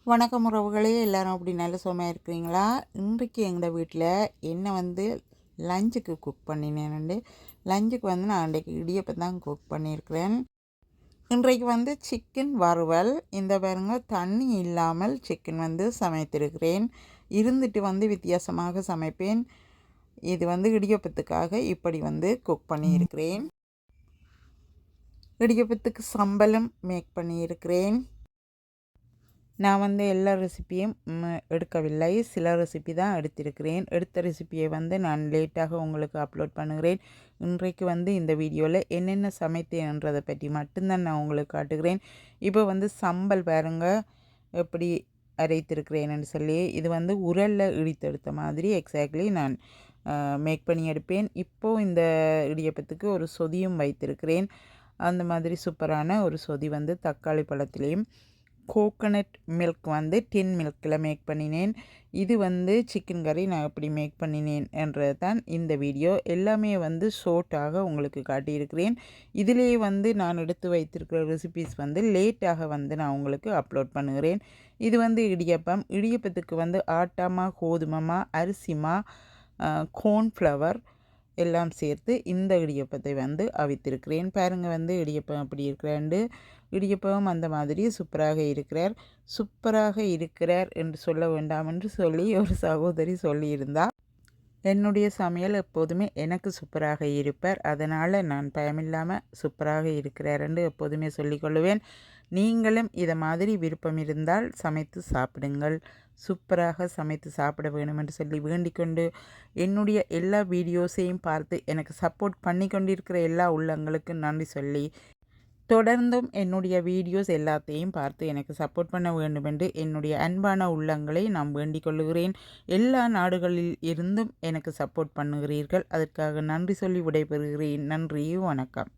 வணக்கம் உறவுகளே, எல்லாரும் அப்படி நல்ல சுகமாக இருக்கிறீங்களா? இன்றைக்கு எங்கள் வீட்டில் என்ன லஞ்சுக்கு குக் பண்ணினேன். லஞ்சுக்கு நான் அன்றைக்கு இடியப்பம் தான் குக் பண்ணியிருக்கிறேன். இன்றைக்கு சிக்கன் வறுவல். இந்த பாருங்க, தண்ணி இல்லாமல் சிக்கன் சமைத்திருக்கிறேன். இருந்துட்டு வித்தியாசமாக சமைப்பேன். இது இடியப்பத்துக்காக இப்படி குக் பண்ணியிருக்கிறேன். இடியப்பத்துக்கு சம்பளம் மேக் பண்ணியிருக்கிறேன். நான் எல்லா ரெசிப்பியும் எடுக்கவில்லை, சில ரெசிபி தான் எடுத்திருக்கிறேன். எடுத்த ரெசிப்பியை நான் லேட்டாக உங்களுக்கு அப்லோட் பண்ணுகிறேன். இன்றைக்கு இந்த வீடியோவில் என்னென்ன சமைத்தேன்றதை பற்றி மட்டும்தான் நான் உங்களுக்கு காட்டுகிறேன். இப்போ சம்பல் பாருங்க எப்படி அரைத்திருக்கிறேன்னு சொல்லி. இது உரலில் இடித்தெடுத்த மாதிரி எக்ஸாக்ட்லி நான் மேக் பண்ணி எடுப்பேன். இப்போது இந்த இடியப்பத்துக்கு ஒரு சொதியும் வைத்திருக்கிறேன். அந்த மாதிரி சூப்பரான ஒரு சொதி தக்காளி பழத்துலேயும் கோகனட் மில்க் டின் மில்கில் மேக் பண்ணினேன். இது சிக்கன் கறி நான் எப்படி மேக் பண்ணினேன் என்றது தான் இந்த வீடியோ. எல்லாமே ஷோர்ட்டாக உங்களுக்கு காட்டியிருக்கிறேன். இதிலேயே நான் எடுத்து வைத்திருக்கிற ரெசிபீஸ் லேட்டாக நான் உங்களுக்கு அப்லோட் பண்ணுகிறேன். இது இடியப்பம். இடியப்பத்துக்கு ஆட்டாமா, கோதுமமா, அரிசிமா, கோர்ன்ஃப்ளவர் எல்லாம் சேர்த்து இந்த இடியப்பத்தை அவித்திருக்கிறேன். பாருங்கள் இடியப்பம் அப்படி இருக்கிறாண்டு. இடியப்பம் அந்த மாதிரி சூப்பராக இருக்கிறார் என்று சொல்ல வேண்டாம் என்று சொல்லி ஒரு சகோதரி சொல்லியிருந்தார். என்னுடைய சமையல் எப்போதுமே எனக்கு சூப்பராக இருப்பார், அதனால் நான் பயமில்லாமல் சூப்பராக இருக்கிறார் என்று எப்போதுமே சொல்லிக்கொள்ளுவேன். நீங்களும் இதை மாதிரி விருப்பம் இருந்தால் சமைத்து சாப்பிடுங்கள். சூப்பராக சமைத்து சாப்பிட வேணும் என்று சொல்லி வேண்டிக்கொண்டு, என்னுடைய எல்லா வீடியோஸையும் பார்த்து எனக்கு சப்போர்ட் பண்ணி கொண்டிருக்கிற எல்லா உள்ளங்களுக்கும் நன்றி சொல்லி, தொடர்ந்தும் என்னுடைய வீடியோஸ் எல்லாத்தையும் பார்த்து எனக்கு சப்போர்ட் பண்ண வேண்டும் என்று என்னுடைய அன்பான உள்ளங்களை நான் வேண்டிக் கொள்ளுகிறேன். எல்லா நாடுகளில் இருந்தும் எனக்கு சப்போர்ட் பண்ணுகிறீர்கள். அதற்காக நன்றி சொல்லி விடைபெறுகிறேன். நன்றி, வணக்கம்.